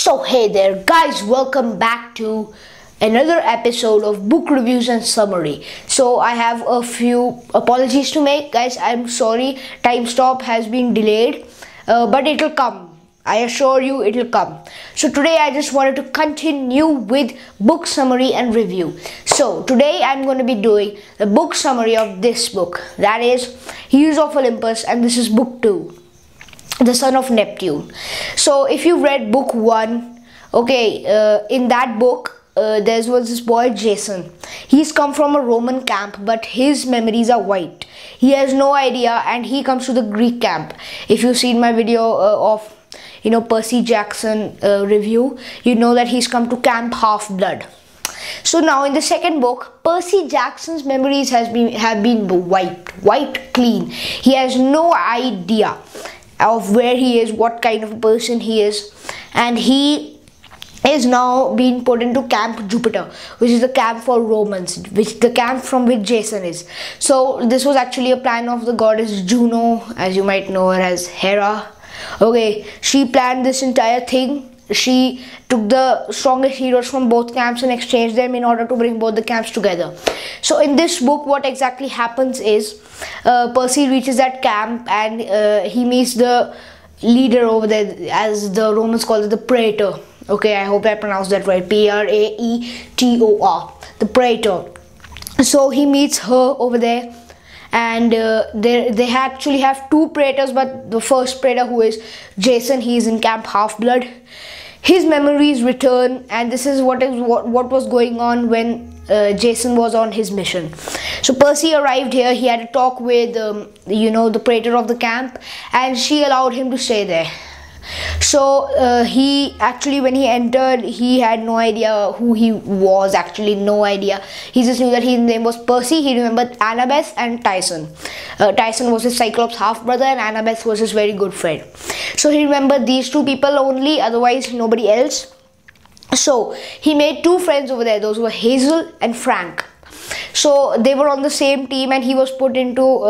So hey there guys, welcome back to another episode of book reviews and summary. So I have a few apologies to make, guys. I'm sorry, time stop has been delayed, but it'll come. I assure you it'll come. So today I just wanted to continue with book summary and review. So today I'm going to be doing the book summary of this book, that is Heroes of Olympus, and this is book 2, The Son of Neptune. So if you read book 1, in that book there was this boy Jason. He's come from a Roman camp, but his memories are white. He has no idea, and he comes to the Greek camp. If you've seen my video of Percy Jackson review, you know that he's come to Camp Half-Blood. So now in the second book, Percy Jackson's memories have been wiped clean. He has no idea of where he is, what kind of a person he is, and he is now being put into Camp Jupiter, which is the camp for Romans, the camp from which Jason is. So this was actually a plan of the goddess Juno, as you might know her as Hera. Okay, she planned this entire thing. She took the strongest heroes from both camps and exchanged them in order to bring both the camps together. So in this book, what exactly happens is Percy reaches that camp, and he meets the leader over there, as the Romans call it, the praetor. Okay, I hope I pronounced that right. Praetor, the praetor. So he meets her over there, and they actually have two praetors, but the first praetor, who is Jason, he is in Camp Half-Blood. His memories return, and this is what was going on when Jason was on his mission. So Percy arrived here. He had a talk with the praetor of the camp, and she allowed him to stay there. So he actually, when he entered, he had no idea who he was, no idea. He just knew that his name was Percy. He remembered Annabeth and Tyson. Tyson was his Cyclops half-brother, and Annabeth was his very good friend. So he remembered these two people only, otherwise nobody else. So he made two friends over there. Those were Hazel and Frank. So they were on the same team, and he was put into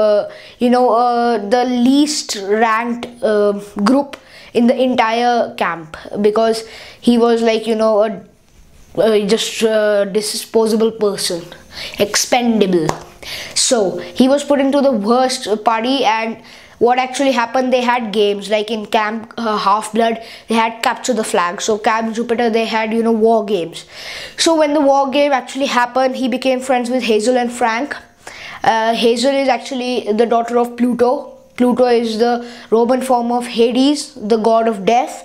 the least ranked group in the entire camp, because he was like a disposable person, expendable. So he was put into the worst party, and what actually happened, they had games like in Camp Half-Blood. They had Capture the Flag. So Camp Jupiter, they had war games. So when the war game actually happened, he became friends with Hazel and Frank. Hazel is actually the daughter of Pluto. Pluto is the Roman form of Hades, the god of death,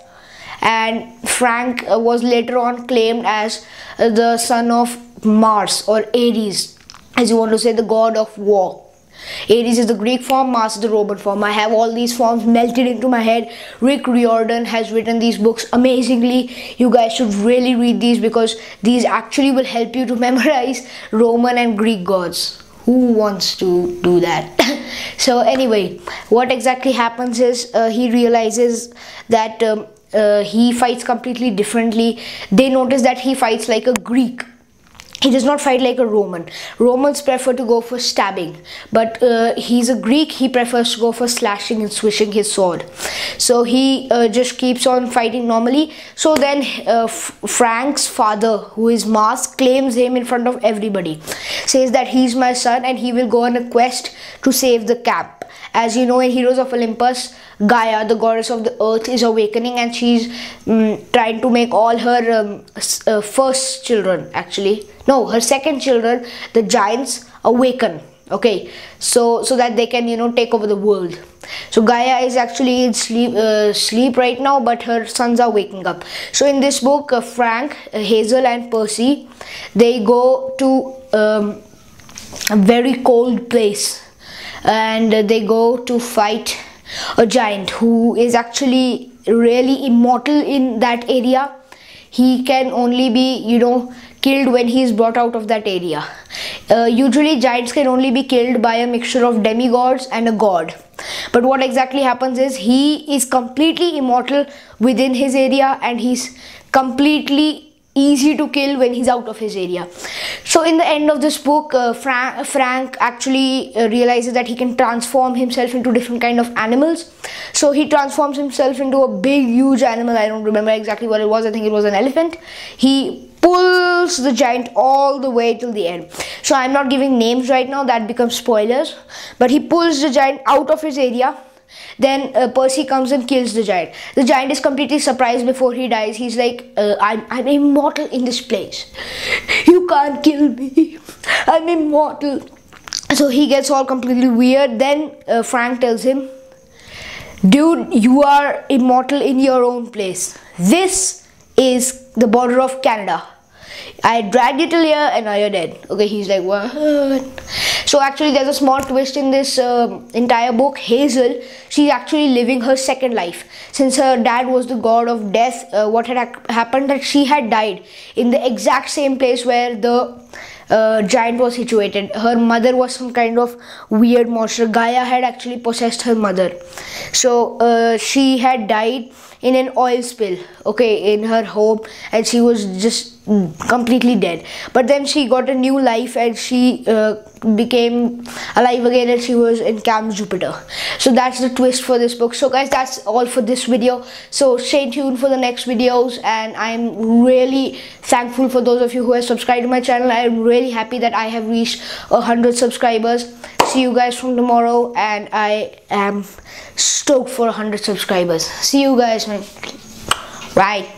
and Frank was later on claimed as the son of Mars, or Ares, as you want to say, the god of war. Ares is the Greek form, Mars is the Roman form. I have all these forms melted into my head. Riordan has written these books amazingly. You guys should really read these, because these actually will help you to memorize Roman and Greek gods. Who wants to do that? So anyway, what exactly happens is he realizes that he fights completely differently. They notice that he fights like a Greek. He does not fight like a Roman. Romans prefer to go for stabbing, but he's a Greek. He prefers to go for slashing and swishing his sword. So he just keeps on fighting normally. So then Frank's father, who is Mars, claims him in front of everybody, says that he's my son and he will go on a quest to save the camp. As you know, in Heroes of Olympus, Gaia, the goddess of the earth, is awakening, and she's trying to make all her first children, her second children, the giants, awaken. Okay, so that they can take over the world. So Gaia is actually in sleep right now, but her sons are waking up. So in this book, Frank, Hazel and Percy, they go to a very cold place, and they go to fight a giant who is actually really immortal in that area. He can only be killed when he is brought out of that area. Usually giants can only be killed by a mixture of demigods and a god. But what exactly happens is he is completely immortal within his area, and he's completely easy to kill when he's out of his area. So in the end of this book, Frank actually realizes that he can transform himself into different kind of animals. So he transforms himself into a big huge animal. I don't remember exactly what it was. I think it was an elephant. He pulls the giant all the way till the end. So I'm not giving names right now, that becomes spoilers, but he pulls the giant out of his area. Then Percy comes and kills the giant. The giant is completely surprised before he dies. He's like, I'm immortal in this place. You can't kill me. I'm immortal. So he gets all completely weird. Then Frank tells him, dude, you are immortal in your own place. This is the border of Canada. I dragged you till here and now you're dead. Okay, he's like, what? So actually there's a small twist in this entire book. Hazel, she's actually living her second life. Since her dad was the god of death, what had happened that she had died in the exact same place where the giant was situated. Her mother was some kind of weird monster. Gaia had actually possessed her mother. So she had died in an oil spill, okay, in her home, and she was just completely dead. But then she got a new life and she became alive again, and she was in Camp Jupiter. So that's the twist for this book. So guys, that's all for this video. So stay tuned for the next videos, and I'm really thankful for those of you who have subscribed to my channel. I am really happy that I have reached 100 subscribers. See you guys from tomorrow, and I am stoked for 100 subscribers. See you guys, man. Right.